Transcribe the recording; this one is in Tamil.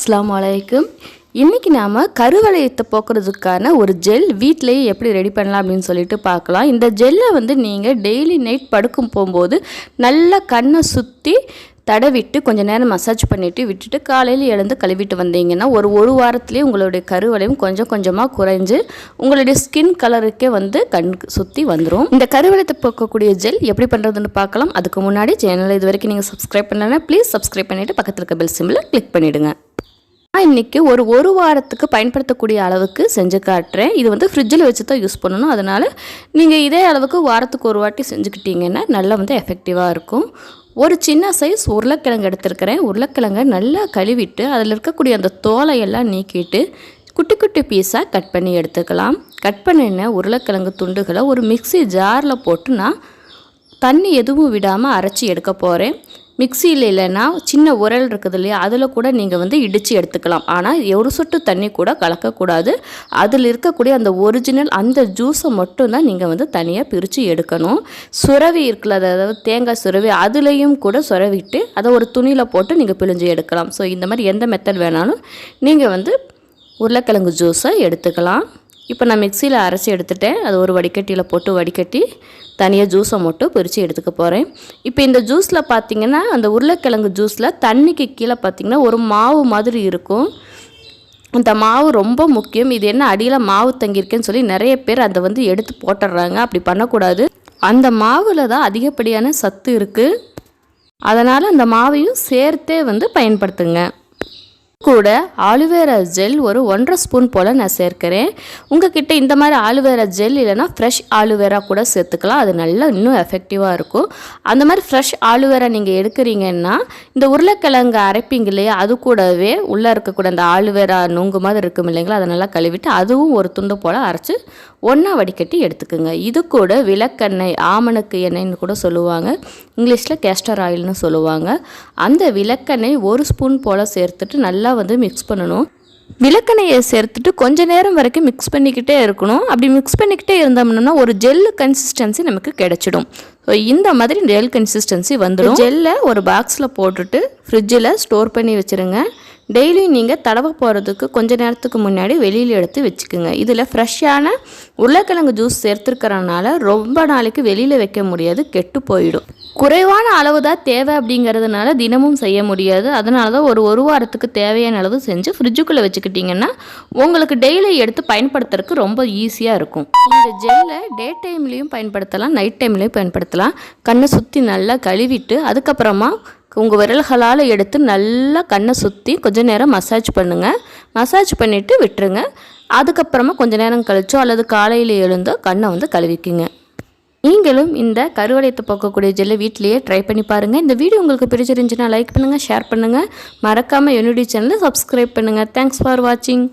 அஸ்ஸலாமு அலைக்கும். இன்றைக்கி நாம் கருவளையத்தை போக்குறதுக்கான ஒரு ஜெல் வீட்டிலேயே எப்படி ரெடி பண்ணலாம் அப்படின்னு சொல்லிட்டு பார்க்கலாம். இந்த ஜெல்லை நீங்கள் டெய்லி நைட் படுக்கும் போகும்போது நல்லா கண்ணை சுற்றி தடவிட்டு கொஞ்சம் நேரம் மசாஜ் பண்ணிவிட்டு விட்டுட்டு காலையில் எழுந்து கழுவிட்டு வந்தீங்கன்னா ஒரு வாரத்துலேயே உங்களுடைய கருவளையம் கொஞ்சம் கொஞ்சமாக குறைஞ்சு உங்களுடைய ஸ்கின் கலருக்கே கண் சுற்றி வந்துடும். இந்த கருவளையத்தை போக்கக்கூடிய ஜெல் எப்படி பண்ணுறதுன்னு பார்க்கலாம். அதுக்கு முன்னாடி சேனலை இது வரைக்கும் நீங்கள் சப்ஸ்கிரைப் பண்ணலன்னா ப்ளீஸ் சப்ஸ்கிரைப் பண்ணிவிட்டு பக்கத்தில் இருக்க பெல் சிம்பிளை கிளிக் பண்ணிவிடுங்க. நான் இன்றைக்கி ஒரு வாரத்துக்கு பயன்படுத்தக்கூடிய அளவுக்கு செஞ்சு காட்டுறேன். இது ஃப்ரிட்ஜில் வச்சு தான் யூஸ் பண்ணணும். அதனால் நீங்கள் இதே அளவுக்கு வாரத்துக்கு ஒரு வாட்டி செஞ்சுக்கிட்டிங்கன்னா நல்லா எஃபெக்டிவாக இருக்கும். ஒரு சின்ன சைஸ் உருளைக்கிழங்கு எடுத்துருக்கிறேன். உருளைக்கிழங்கை நல்லா கழுவிட்டு அதில் இருக்கக்கூடிய அந்த தோலையெல்லாம் நீக்கிட்டு குட்டி குட்டி பீஸாக கட் பண்ணி எடுத்துக்கலாம். கட் பண்ணின உருளைக்கிழங்கு துண்டுகளை ஒரு மிக்ஸி ஜாரில் போட்டு நான் தண்ணி எதுவும் விடாமல் அரைச்சி எடுக்க போகிறேன். மிக்சியில் இல்லைன்னா சின்ன உரல் இருக்குது இல்லையா, அதில் கூட நீங்கள் இடித்து எடுத்துக்கலாம். ஆனால் ஒரு சொட்டு தண்ணி கூட கலக்கக்கூடாது. அதில் இருக்கக்கூடிய அந்த ஒரிஜினல் அந்த ஜூஸை மட்டும்தான் நீங்கள் தனியாக பிரித்து எடுக்கணும். சுரவி இருக்குல்ல, அதாவது தேங்காய் சுரவி, அதுலேயும் கூட சுரவிட்டு அதை ஒரு துணியில் போட்டு நீங்கள் பிழிஞ்சு எடுக்கலாம். ஸோ இந்த மாதிரி எந்த மெத்தட் வேணாலும் நீங்கள் உருளைக்கிழங்கு ஜூஸை எடுத்துக்கலாம். இப்போ நான் மிக்சியில் அரைச்சி எடுத்துட்டேன். அது ஒரு வடிகட்டியில் போட்டு வடிகட்டி தனியாக ஜூஸை மட்டும் பிரித்து எடுத்துக்க போகிறேன். இப்போ இந்த ஜூஸில் பார்த்திங்கன்னா அந்த உருளைக்கிழங்கு ஜூஸில் தண்ணிக்கு கீழே பார்த்திங்கன்னா ஒரு மாவு மாதிரி இருக்கும். அந்த மாவு ரொம்ப முக்கியம். இது என்ன அடியில் மாவு தங்கியிருக்கேன்னு சொல்லி நிறைய பேர் அதை எடுத்து போட்டுடுறாங்க. அப்படி பண்ணக்கூடாது. அந்த மாவில் தான் அதிகப்படியான சத்து இருக்குது. அதனால் அந்த மாவையும் சேர்த்தே பயன்படுத்துங்க. கூட ஆலுவேரா ஜெல் ஒரு 1.5 ஸ்பூன் போல் நான் சேர்க்கிறேன். உங்ககிட்ட இந்த மாதிரி ஆலுவேரா ஜெல் இல்லைனா ஃப்ரெஷ் ஆலுவேரா கூட சேர்த்துக்கலாம். அது நல்லா இன்னும் எஃபெக்டிவாக இருக்கும். அந்த மாதிரி ஃப்ரெஷ் ஆலுவேரா நீங்கள் எடுக்கிறீங்கன்னா இந்த உருளைக்கிழங்கு அரைப்பீங்க இல்லையா, அது கூடவே உள்ளே இருக்கக்கூடிய அந்த ஆலுவேரா நுங்கு மாதிரி இருக்கும் இல்லைங்களா, அதை நல்லா கழுவிட்டு அதுவும் ஒரு துண்டு போல் அரைச்சி ஒன்றா வடிகட்டி எடுத்துக்குங்க. இது கூட விளக்கெண்ணெய், ஆமணக்கு எண்ணெய்னு கூட சொல்லுவாங்க, இங்கிலீஷில் கேஸ்டர் ஆயில்னு சொல்லுவாங்க. அந்த விளக்கெண்ணெய் 1 ஸ்பூன் போல் சேர்த்துட்டு நல்லா மிக்ஸ் பண்ணணும். விளக்கெண்ணெயை சேர்த்துட்டு கொஞ்ச நேரம் வரைக்கும் மிக்ஸ் பண்ணிக்கிட்டே இருக்கணும். அப்படி மிக்ஸ் பண்ணிக்கிட்டே இருந்தோம்னா ஒரு ஜெல் கன்சிஸ்டன்சி நமக்கு கிடைச்சிடும். ஸோ இந்த மாதிரி ஜெல் கன்சிஸ்டன்சி வந்துடும். ஜெல்லை ஒரு பாக்ஸில் போட்டுட்டு ஃப்ரிட்ஜில் ஸ்டோர் பண்ணி வச்சுருங்க. டெய்லியும் நீங்கள் தடவை போகிறதுக்கு கொஞ்ச நேரத்துக்கு முன்னாடி வெளியில் எடுத்து வச்சுக்கோங்க. இதில் ஃப்ரெஷ்ஷான உருளைக்கிழங்கு ஜூஸ் சேர்த்துருக்கிறனால ரொம்ப நாளைக்கு வெளியில் வைக்க முடியாது, கெட்டு போயிடும். குறைவான அளவு தான் தேவை அப்படிங்கிறதுனால தினமும் செய்ய முடியாது. அதனால தான் ஒரு வாரத்துக்கு தேவையான அளவு செஞ்சு ஃப்ரிட்ஜுக்குள்ளே வச்சுக்கிட்டிங்கன்னா உங்களுக்கு டெய்லி எடுத்து பயன்படுத்துறதுக்கு ரொம்ப ஈஸியாக இருக்கும். இந்த ஜெல்லை டே டைம்லேயும் பயன்படுத்தலாம், நைட் டைம்லேயும் பயன்படுத்தலாம். கண்ணை சுற்றி நல்லா கழுவிட்டு அதுக்கப்புறமா உங்கள் விரல்களால் எடுத்து நல்லா கண்ணை சுற்றி கொஞ்சம் நேரம் மசாஜ் பண்ணுங்கள். மசாஜ் பண்ணிவிட்டு விட்டுருங்க. அதுக்கப்புறமா கொஞ்சம் நேரம் கழிச்சோ அல்லது காலையில் எழுந்தோ கண்ணை கழுவிக்குங்க. நீங்களும் இந்த கருவளையத்தை போக்கக்கூடிய ஜெல்லை வீட்டிலேயே ட்ரை பண்ணி பாருங்கள். இந்த வீடியோ உங்களுக்கு பிடிச்சிருந்துச்சுன்னா லைக் பண்ணுங்கள், ஷேர் பண்ணுங்கள். மறக்காமல் என்னுடைய சேனலை சப்ஸ்கிரைப் பண்ணுங்கள். தேங்க்ஸ் ஃபார் வாட்சிங்.